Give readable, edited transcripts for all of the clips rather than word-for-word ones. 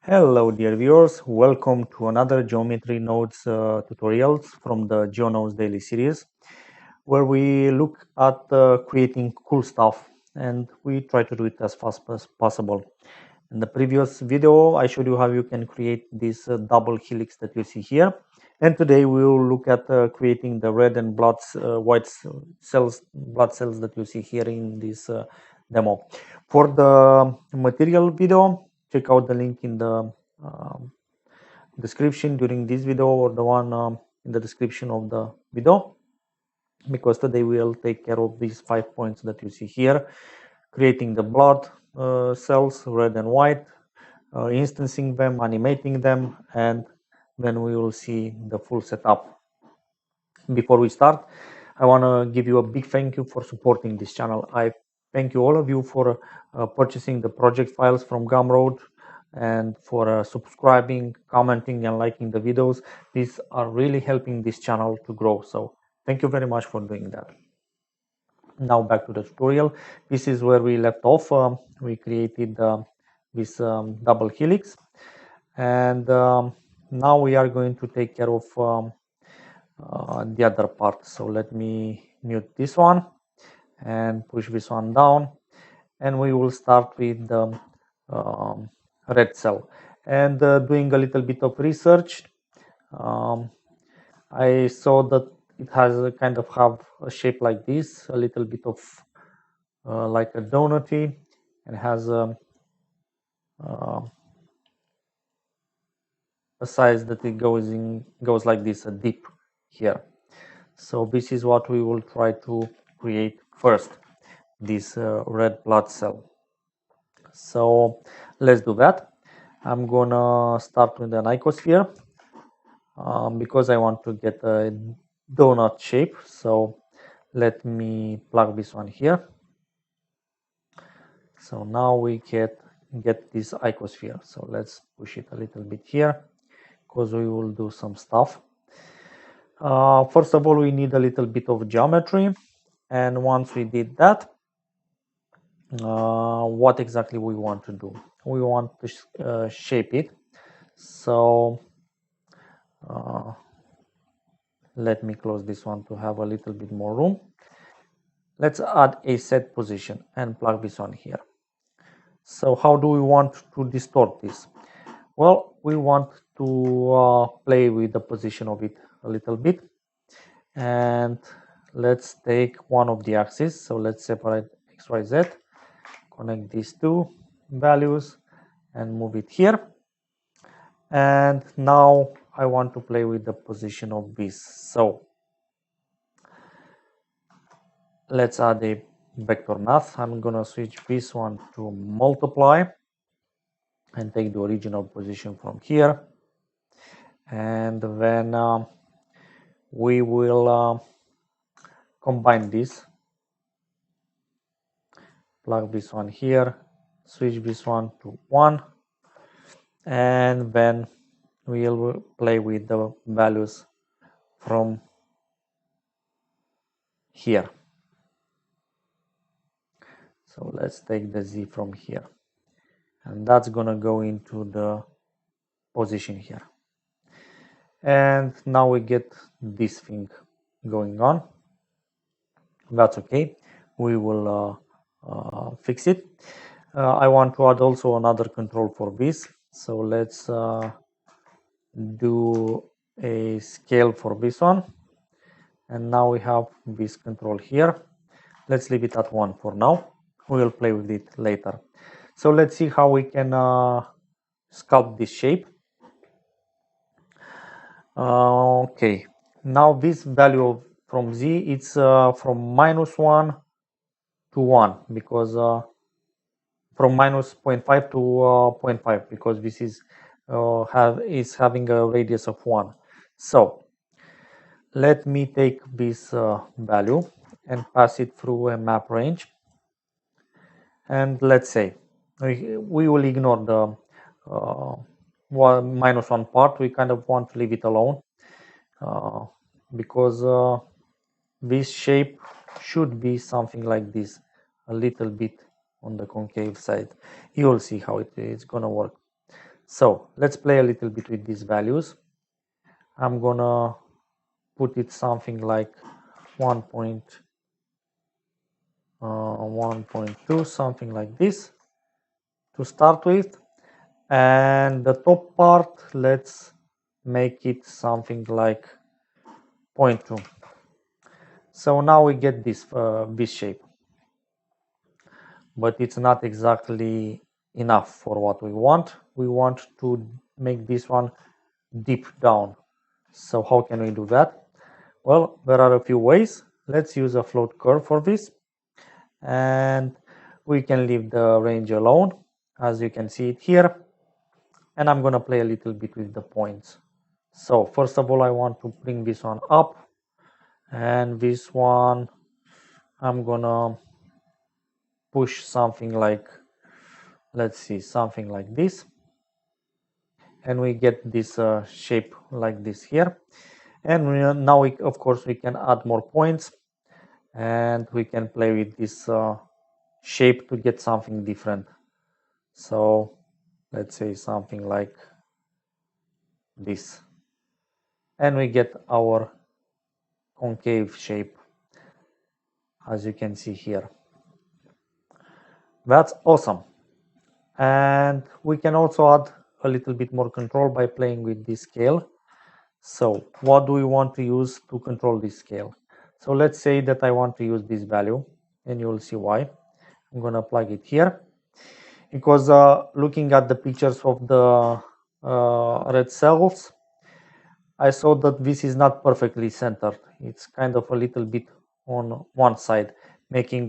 Hello dear viewers, welcome to another geometry nodes tutorials from the Geonodes Daily series, where we look at creating cool stuff and we try to do it as fast as possible. In the previous video I showed you how you can create this double helix that you see here, and today we will look at creating the red and blood cells that you see here in this demo. For the material video, check out the link in the description during this video, or the one in the description of the video, because today we'll take care of these 5 points that you see here: creating the blood cells, red and white, instancing them, animating them, and then we will see the full setup. Before we start, I want to give you a big thank you for supporting this channel. I thank you, all of you, for purchasing the project files from Gumroad and for subscribing, commenting, and liking the videos. These are really helping this channel to grow. So thank you very much for doing that. Now back to the tutorial. This is where we left off. We created this double helix, and now we are going to take care of the other part. So let me mute this one and push this one down, and we will start with the red cell. And doing a little bit of research, I saw that it has a kind of have a shape like this, a little bit of like a donutty, and has a size that it goes like this, a dip here. So this is what we will try to create first, this red blood cell. So let's do that. I'm gonna start with an icosphere because I want to get a donut shape. So let me plug this one here. So now we get this icosphere. So let's push it a little bit here, because we will do some stuff. First of all, we need a little bit of geometry, and once we did that, what exactly we want to do? We want to shape it. So let me close this one to have a little bit more room. Let's add a set position and plug this one here. So how do we want to distort this? Well, we want to play with the position of it a little bit, and let's take one of the axes. So let's separate X, Y, Z, connect these two values and move it here. And now I want to play with the position of this. So let's add a vector math. I'm gonna switch this one to multiply and take the original position from here, and then we will combine this, plug this one here, switch this one to 1, and then we'll play with the values from here. So let's take the Z from here, and that's gonna go into the position here. And now we get this thing going on. That's okay, we will fix it. I want to add also another control for this, so let's do a scale for this one, and now we have this control here. Let's leave it at 1 for now. We will play with it later. So let's see how we can sculpt this shape. Okay, now this value from Z, it's from -1 to 1, because from minus 0.5 to 0.5, because this is having a radius of 1. So let me take this value and pass it through a map range, and let's say we will ignore the -1 part. We kind of want to leave it alone because this shape should be something like this, a little bit on the concave side. You will see how it's gonna work. So let's play a little bit with these values. I'm gonna put it something like 1.2, something like this to start with. And the top part, let's make it something like 0.2. So now we get this shape, but it's not exactly enough for what we want. We want to make this one deep down. So how can we do that? Well, there are a few ways. Let's use a float curve for this, and we can leave the range alone, as you can see it here. And I'm gonna play a little bit with the points. So first of all, I want to bring this one up, and this one I'm gonna push something like, let's see, something like this, and we get this shape like this here. And now of course we can add more points, and we can play with this shape to get something different. So let's say something like this, and we get our concave shape, as you can see here. That's awesome. And we can also add a little bit more control by playing with this scale. So what do we want to use to control this scale? So let's say that I want to use this value, and you will see why. I'm gonna plug it here, because looking at the pictures of the red cells, I saw that this is not perfectly centered. It's kind of a little bit on one side, making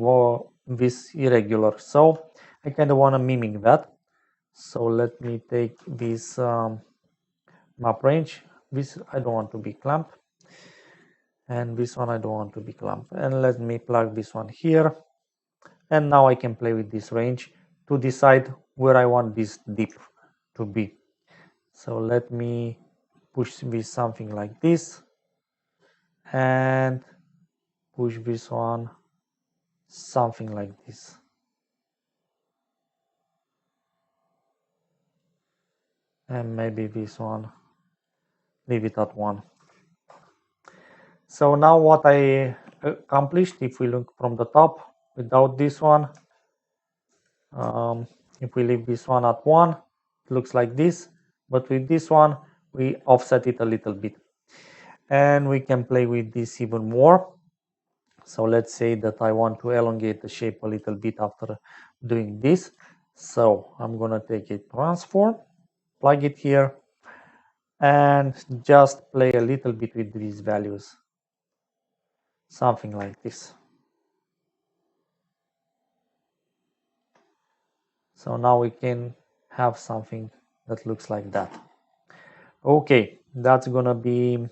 this irregular. So I kind of want to mimic that. So let me take this map range. This I don't want to be clamped, and this one I don't want to be clamped. And let me plug this one here. And now I can play with this range to decide where I want this dip to be. So let me push this something like this, and push this one something like this. And maybe this one, leave it at 1. So now what I accomplished, if we look from the top, without this one, if we leave this one at 1, it looks like this. But with this one, we offset it a little bit. And we can play with this even more. So let's say that I want to elongate the shape a little bit after doing this. So I'm gonna take a transform, plug it here, and just play a little bit with these values, something like this. So now we can have something that looks like that. Okay, that's gonna be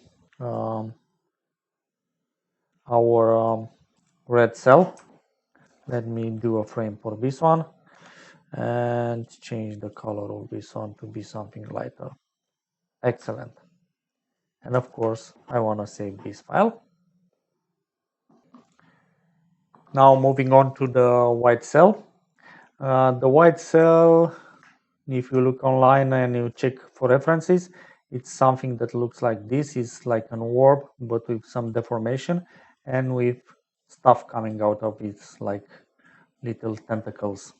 our red cell. Let me do a frame for this one and change the color of this one to be something lighter. Excellent. And of course, I want to save this file. Now moving on to the white cell. The white cell, if you look online and you check for references, it's something that looks like this. It's like an orb, but with some deformation and with stuff coming out of it, like little tentacles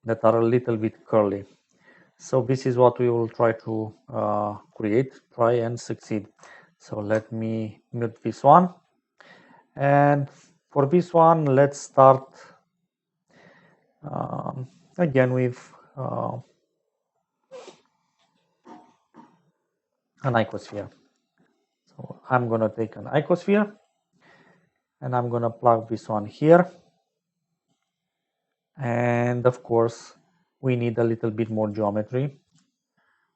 that are a little bit curly. So this is what we will try to try and succeed. So let me mute this one. And for this one, let's start again with an icosphere. So I'm gonna take an icosphere and I'm gonna plug this one here. And of course, we need a little bit more geometry.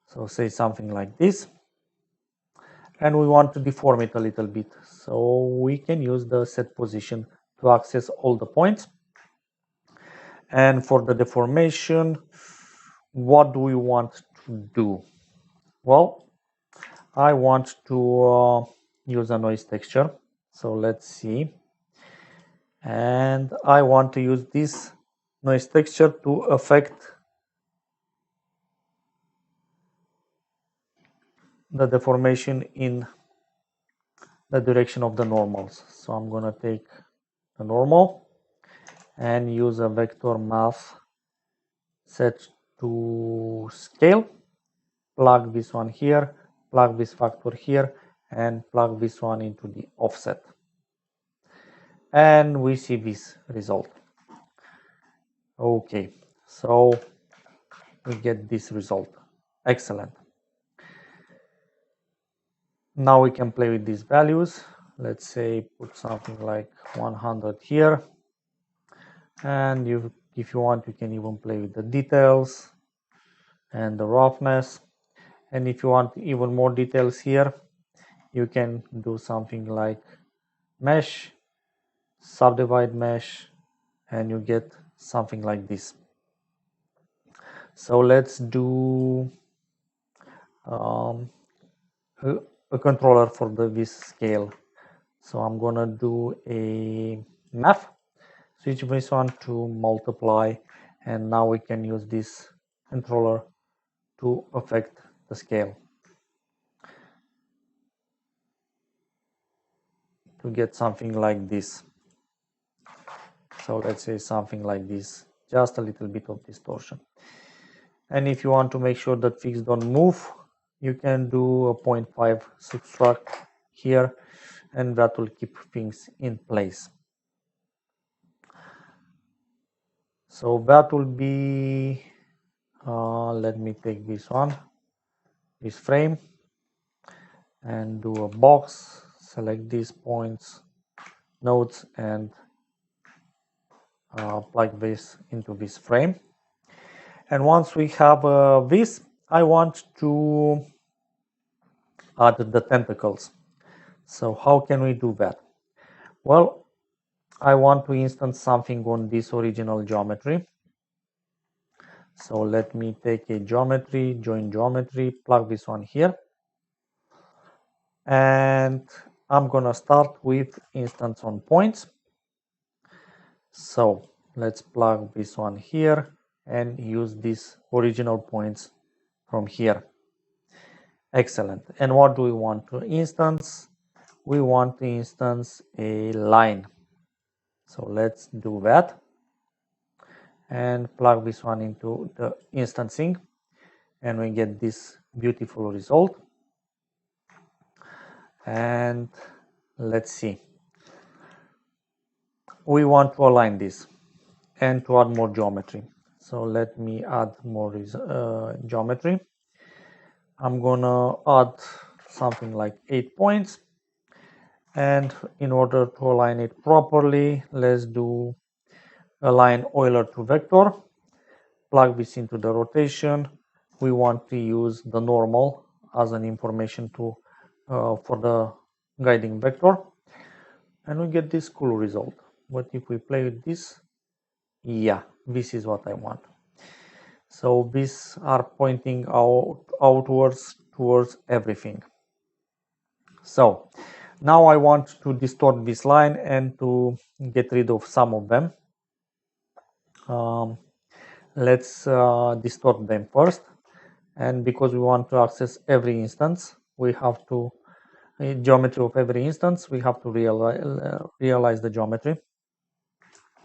So say something like this. And we want to deform it a little bit. So we can use the set position to access all the points. And for the deformation, what do we want to do? Well, I want to use a noise texture. So let's see. And I want to use this noise texture to affect the deformation in the direction of the normals. So I'm gonna take the normal and use a vector math set to scale, plug this one here, plug this factor here, and plug this one into the offset. And we see this result. Okay, so we get this result. Excellent. Now we can play with these values. Let's say put something like 100 here. And if you want, you can even play with the details and the roughness. And if you want even more details here, you can do something like mesh, subdivide mesh, and you get something like this. So let's do a controller for this scale. So I'm gonna do a math, switch this one to multiply, and now we can use this controller to affect the scale to get something like this. So let's say something like this, just a little bit of distortion. And if you want to make sure that things don't move, you can do a 0.5 subtract here, and that will keep things in place. So that will be, let me take this one, this frame, and do a box, select these points, nodes, and plug this into this frame. And once we have this, I want to add the tentacles. So how can we do that? Well, I want to instance something on this original geometry. So let me take a geometry, join geometry, plug this one here. And I'm gonna start with instance on points. So let's plug this one here and use these original points from here. Excellent. And what do we want to instance? We want to instance a line. So let's do that and plug this one into the instancing, and we get this beautiful result. And let's see, we want to align this and to add more geometry. So let me add more geometry. I'm gonna add something like 8 points, and in order to align it properly, let's do align Euler to vector, plug this into the rotation. We want to use the normal as an information to for the guiding vector, and we get this cool result. But if we play with this, yeah, this is what I want. So these are pointing outwards towards everything. So now I want to distort this line and to get rid of some of them. Let's distort them first. And because we want to access every instance, we have to geometry of every instance, we have to realize the geometry.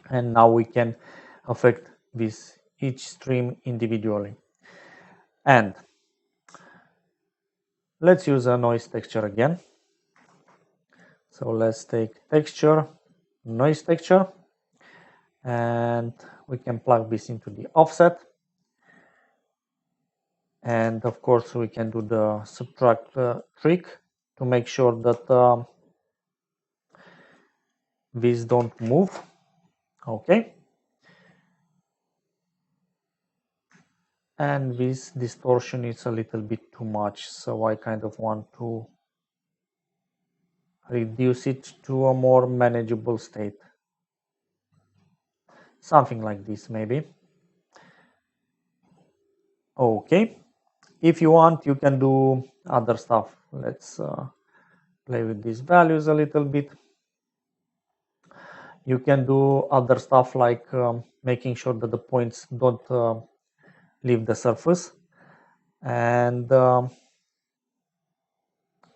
And now we can affect this each stream individually. And let's use a noise texture again. So let's take texture, noise texture, and we can plug this into the offset. And of course we can do the subtract trick to make sure that these don't move. Okay. And this distortion is a little bit too much, so I kind of want to reduce it to a more manageable state. Something like this maybe. Okay. If you want, you can do other stuff. Let's play with these values a little bit. You can do other stuff like making sure that the points don't leave the surface, and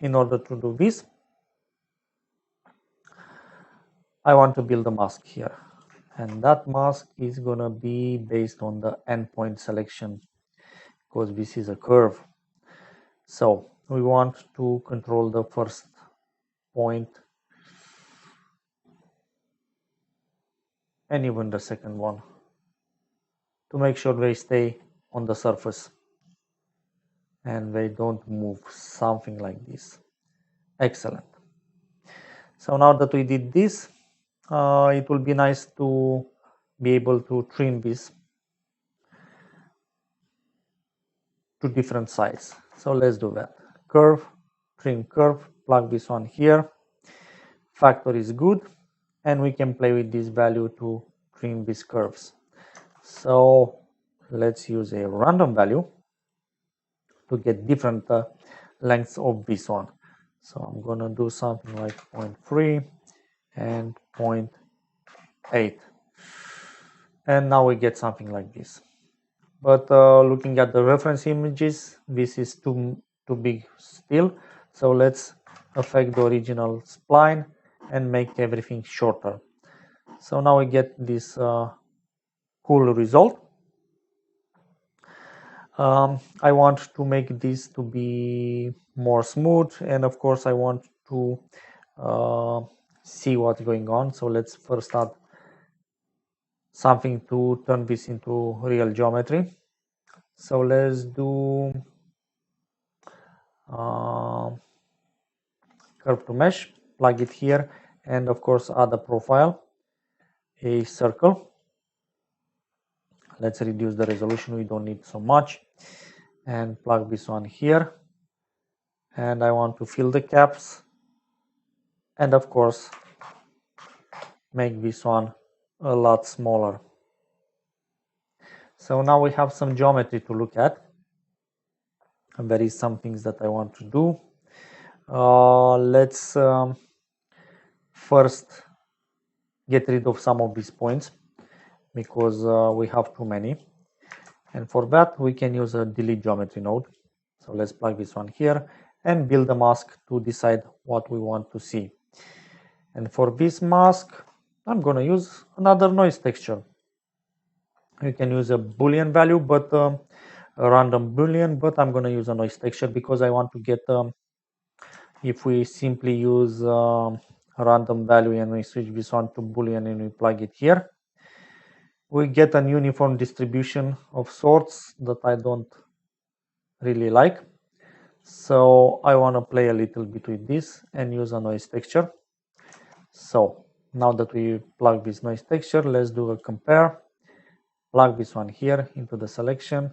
in order to do this, I want to build a mask here, and that mask is gonna be based on the endpoint selection because this is a curve. So we want to control the first point and even the second one to make sure they stay on the surface and they don't move, something like this. Excellent. So now that we did this, it will be nice to be able to trim this to different size. So let's do that. Curve, trim curve, plug this one here. Factor is good, and we can play with this value to trim these curves. So let's use a random value to get different lengths of this one. So I'm gonna do something like 0.3 and 0.8, and now we get something like this. But looking at the reference images, this is too big still. So let's affect the original spline and make everything shorter. So now we get this cool result. I want to make this to be more smooth, and of course I want to see what's going on. So let's first add something to turn this into real geometry. So let's do curve to mesh, plug it here, and of course add a profile, a circle. Let's reduce the resolution, we don't need so much, and plug this one here. And I want to fill the caps, and of course make this one a lot smaller. So now we have some geometry to look at, and there is some things that I want to do. Let's first get rid of some of these points because we have too many, and for that we can use a delete geometry node. So let's plug this one here and build a mask to decide what we want to see. And for this mask I'm gonna use another noise texture. You can use a boolean value, but a random boolean, but I'm gonna use a noise texture because I want to get if we simply use a random value and we switch this one to boolean and we plug it here, we get an uniform distribution of sorts that I don't really like. So I want to play a little bit with this and use a noise texture. So now that we plug this noise texture, let's do a compare. Plug this one here into the selection,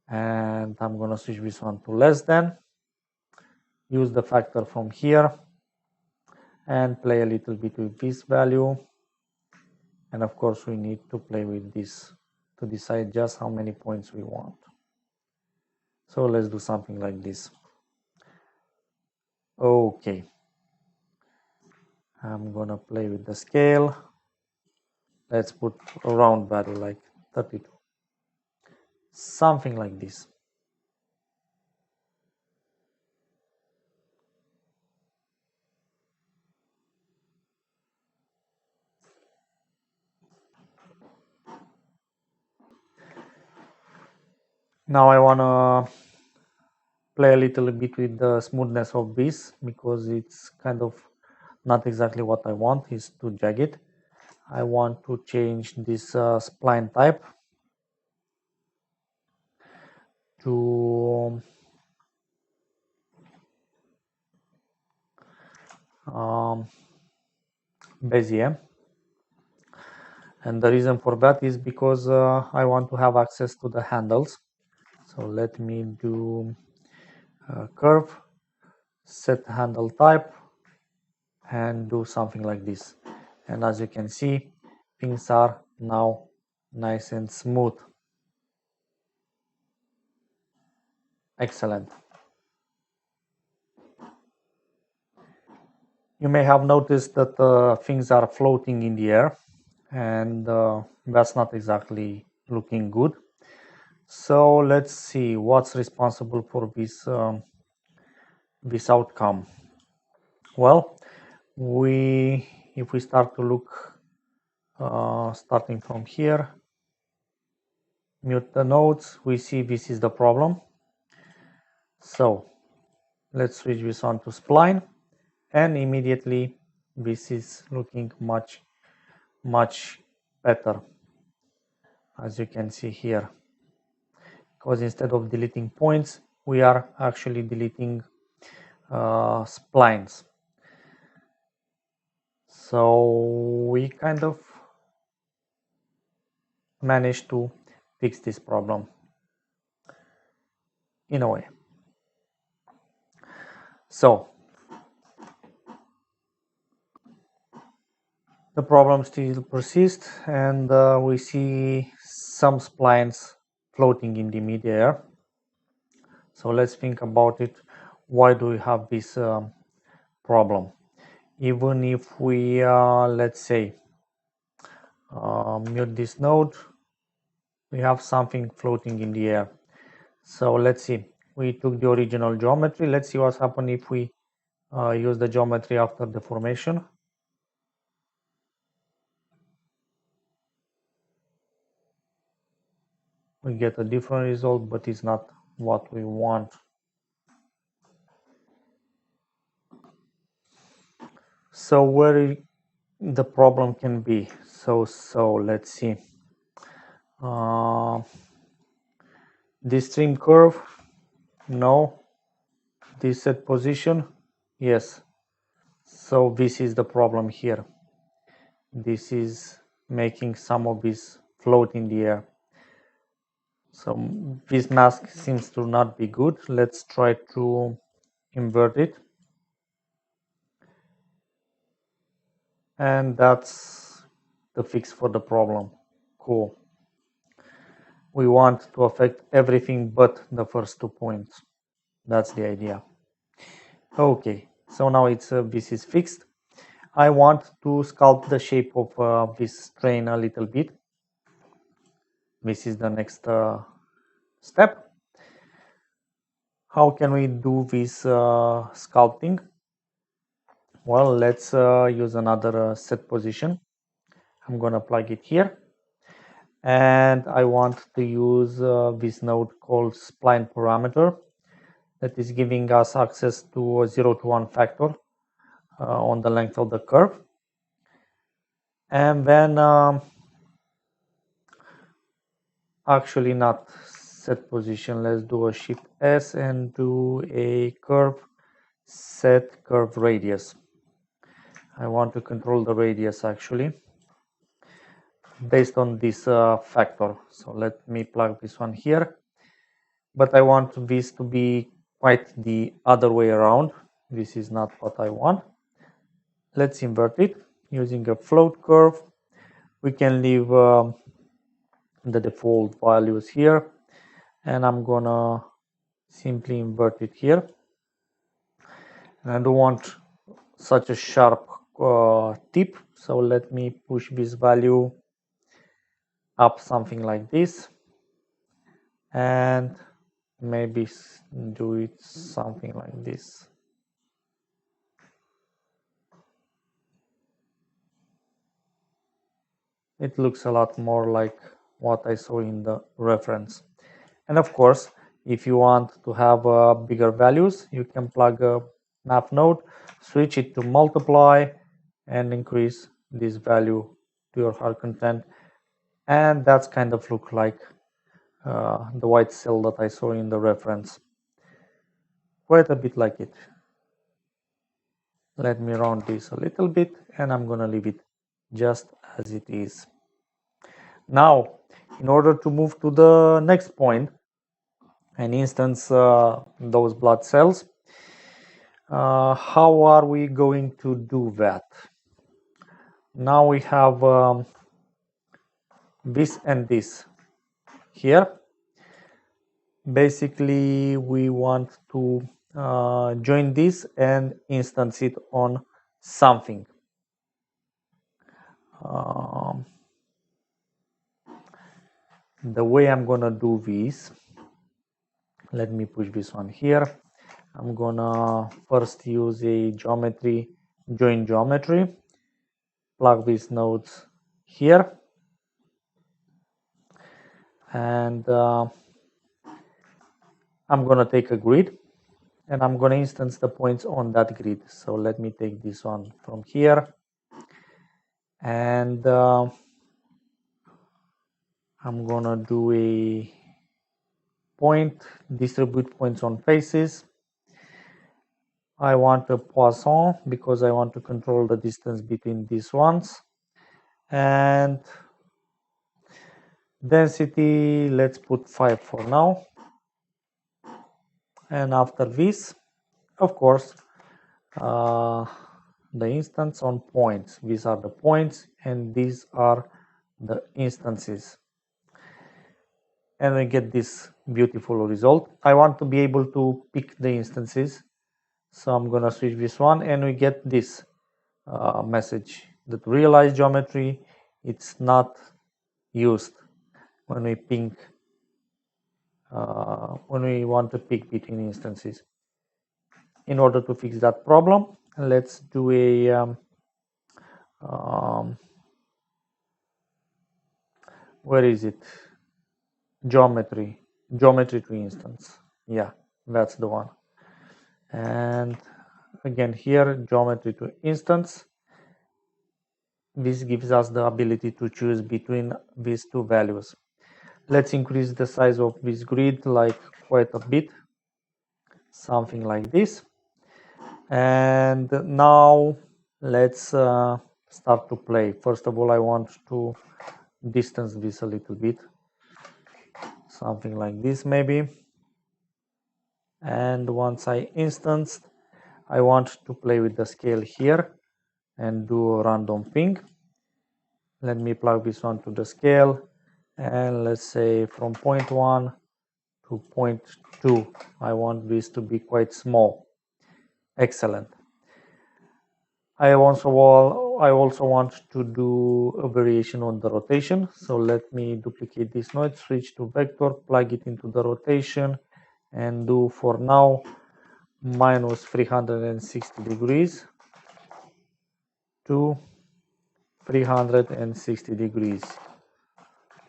and I'm going to switch this one to less than. Use the factor from here and play a little bit with this value. And of course we need to play with this to decide just how many points we want. So let's do something like this. Okay, I'm gonna play with the scale. Let's put a round value like 32, something like this. Now I wanna play a little bit with the smoothness of this because it's kind of not exactly what I want. Is too jagged. I want to change this spline type to Bezier, and the reason for that is because I want to have access to the handles. So let me do curve, set handle type, and do something like this. And as you can see, things are now nice and smooth. Excellent. You may have noticed that things are floating in the air, and that's not exactly looking good. So let's see what's responsible for this this outcome? Well, if we start to look starting from here, mute the nodes, we see this is the problem. So let's switch this on to spline, and immediately this is looking much better, as you can see here, because instead of deleting points, we are actually deleting splines. So we kind of managed to fix this problem in a way. So the problem still persists, and we see some splines floating in the mid-air. So let's think about it. Why do we have this problem? Even if we, let's say, mute this node, we have something floating in the air. So let's see. We took the original geometry. Let's see what's happened if we use the geometry after deformation. We get a different result, but it's not what we want. So where the problem can be? So let's see. This trim curve, no. This set position, yes. So this is the problem here. This is making some of this float in the air. So this mask seems to not be good. Let's try to invert it. And that's the fix for the problem. Cool. We want to affect everything but the first 2 points. That's the idea. Okay, so now this is fixed. I want to sculpt the shape of this train a little bit. This is the next step. How can we do this sculpting? Well, let's use another set position. I'm gonna plug it here, and I want to use this node called spline parameter that is giving us access to a 0 to 1 factor on the length of the curve. And then actually not set position, let's do a shift S and do a curve, set curve radius. I want to control the radius actually based on this factor. So let me plug this one here, but I want this to be quite the other way around. This is not what I want. Let's invert it using a float curve. We can leave the default values here, and I'm gonna simply invert it here. And I don't want such a sharp tip, so let me push this value up something like this, and maybe do it something like this. It looks a lot more like what I saw in the reference. And of course, if you want to have bigger values, you can plug a math node, switch it to multiply, and increase this value to your hard content. And that's kind of look like the white cell that I saw in the reference. Quite a bit like it. Let me round this a little bit, and I'm gonna leave it just as it is. Now, in order to move to the next point and instance those blood cells, how are we going to do that? Now we have this and this here. Basically, we want to join this and instance it on something. The way I'm gonna do this, let me push this one here. I'm gonna first use a geometry, join geometry, plug these nodes here, and I'm gonna take a grid and I'm gonna instance the points on that grid. So let me take this one from here, and I'm gonna do a point, distribute points on faces. I want a Poisson because I want to control the distance between these ones, and density, let's put 5 for now. And after this, of course, the instance on points. These are the points and these are the instances. And we get this beautiful result. I want to be able to pick the instances. So I'm gonna switch this one and we get this message that realize geometry, it's not used when we pick when we want to pick between instances. In order to fix that problem, let's do a where is it? Geometry to instance. Yeah, that's the one. And again here, geometry to instance. This gives us the ability to choose between these two values. Let's increase the size of this grid like quite a bit, something like this. And now let's start to play. First of all, I want to distance this a little bit, something like this maybe. And once I instanced, I want to play with the scale here and do a random thing. Let me plug this one to the scale, and let's say from 0.1 to 0.2. I want this to be quite small. Excellent. I also want to do a variation on the rotation. So let me duplicate this node, switch to vector, plug it into the rotation, and do for now minus 360 degrees to 360 degrees.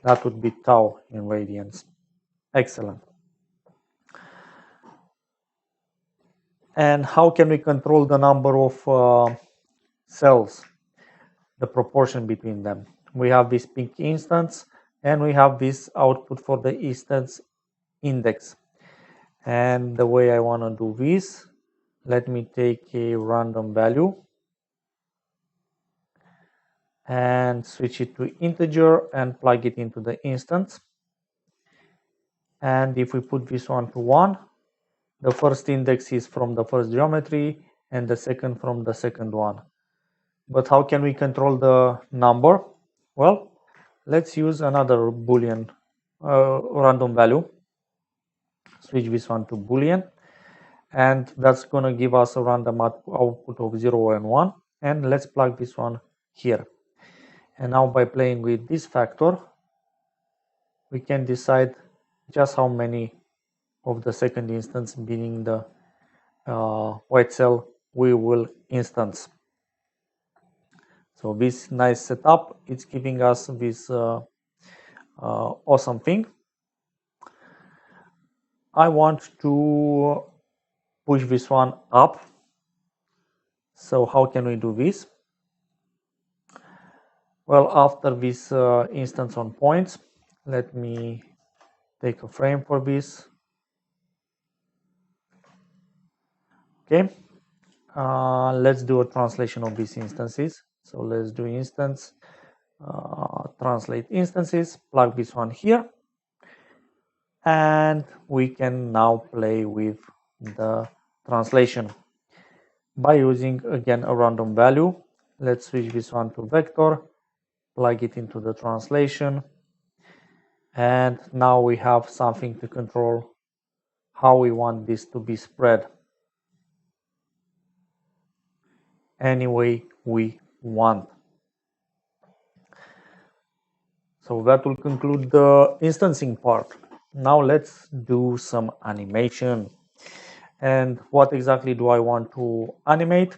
That would be tau in radians. Excellent. And how can we control the number of cells, the proportion between them? We have this pink instance and we have this output for the instance index. And the way I want to do this, let me take a random value and switch it to integer and plug it into the instance. And if we put this one to 1, the first index is from the first geometry and the second from the second one. But how can we control the number? Well, let's use another Boolean random value. Switch this one to Boolean, and that's going to give us a random output of 0 and 1. And let's plug this one here. And now by playing with this factor, we can decide just how many of the second instance, meaning the white cell, we will instance. So this nice setup, it's giving us this awesome thing. I want to push this one up. So how can we do this? Well, after this instance on points, let me take a frame for this. Okay, let's do a translation of these instances. So let's do instance, translate instances, plug this one here. And we can now play with the translation by using again a random value. Let's switch this one to vector, plug it into the translation, and now we have something to control how we want this to be spread any way we want. So that will conclude the instancing part. Now let's do some animation. And what exactly do I want to animate?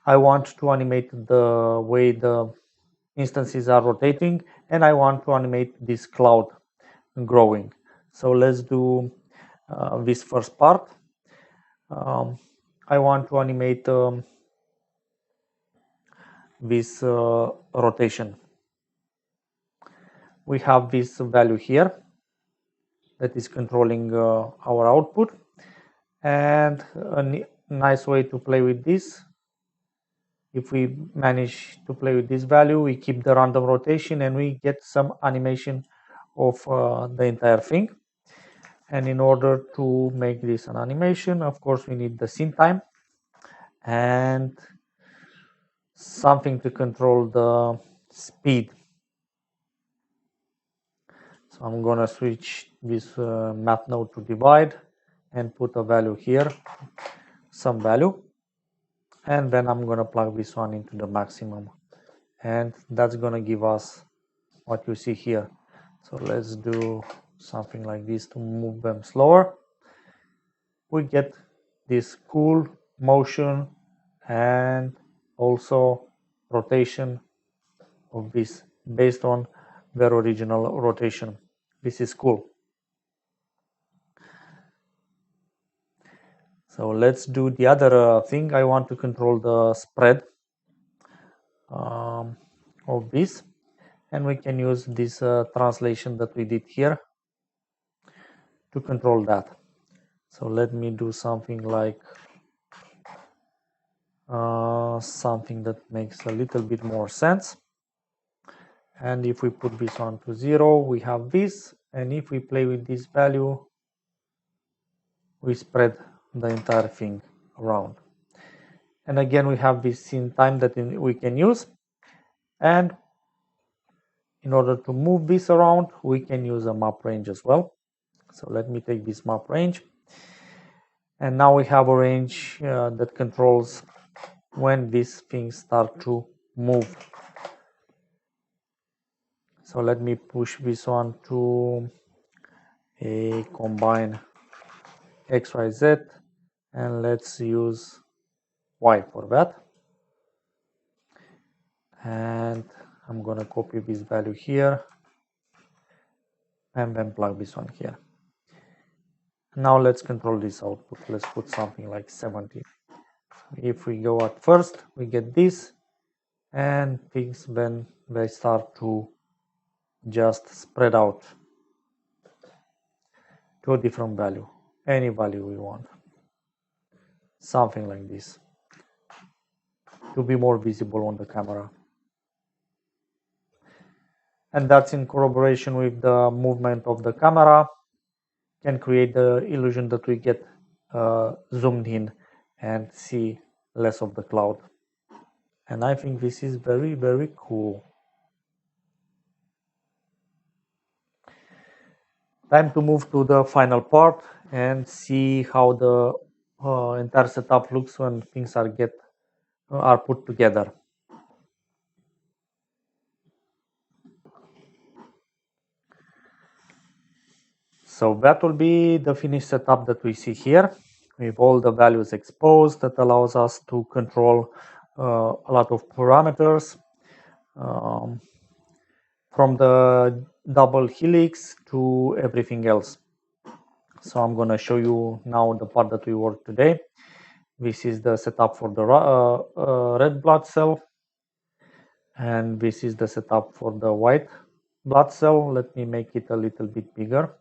I want to animate the way the instances are rotating, and I want to animate this cloud growing. So let's do this first part. I want to animate this rotation. We have this value here that is controlling our output, and a nice way to play with this, if we manage to play with this value, we keep the random rotation and we get some animation of the entire thing. And in order to make this an animation, of course, we need the scene time and something to control the speed. So I'm gonna switch this math node to divide and put a value here, some value, and then I'm gonna plug this one into the maximum, and that's gonna give us what you see here. So let's do something like this to move them slower. We get this cool motion and also rotation of this based on their original rotation. This is cool. So let's do the other thing. I want to control the spread of this, and we can use this translation that we did here to control that. So let me do something like something that makes a little bit more sense. And if we put this on to 0, we have this, and if we play with this value, we spread the entire thing around. And again, we have this scene time that we can use, and in order to move this around, we can use a map range as well. So let me take this map range, and now we have a range that controls when these things start to move. So let me push this one to a combine XYZ, and let's use Y for that. And I'm gonna copy this value here and then plug this one here. Now let's control this output. Let's put something like 70. If we go at first, we get this, and things then they start to just spread out to a different value, any value we want, something like this, to be more visible on the camera. And that's in corroboration with the movement of the camera, can create the illusion that we get zoomed in and see less of the cloud. And I think this is very, very cool. Time to move to the final part and see how the entire setup looks when things are put together. So that will be the finished setup that we see here, with all the values exposed. That allows us to control a lot of parameters, from the double helix to everything else. So I'm going to show you now the part that we worked today. This is the setup for the red blood cell, and this is the setup for the white blood cell. Let me make it a little bit bigger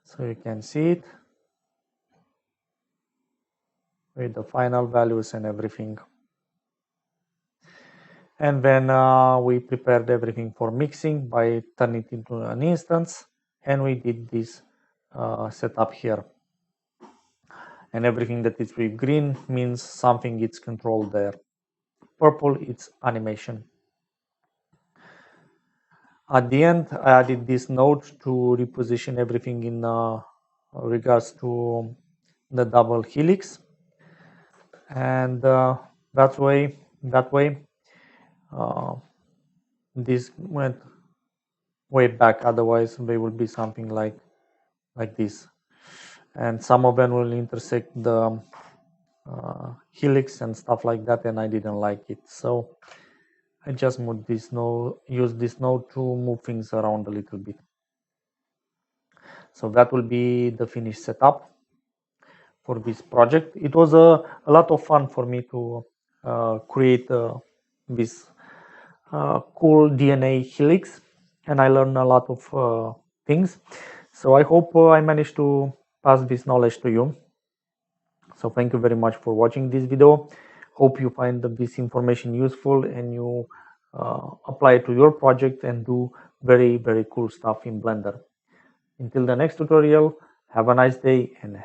so you can see it with the final values and everything. And then we prepared everything for mixing by turning it into an instance, and we did this setup here. And everything that is with green means something is controlled there. Purple, it's animation. At the end, I added this node to reposition everything in regards to the double helix, and that way this went way back. Otherwise, they would be something like this. and some of them will intersect the helix and stuff like that, and I didn't like it, so I just moved this node, use this node to move things around a little bit. So that will be the finished setup for this project. It was a lot of fun for me to create this cool DNA helix, and I learned a lot of things. So I hope I managed to pass this knowledge to you. So thank you very much for watching this video. Hope you find this information useful and you apply it to your project and do very cool stuff in Blender. Until the next tutorial, have a nice day and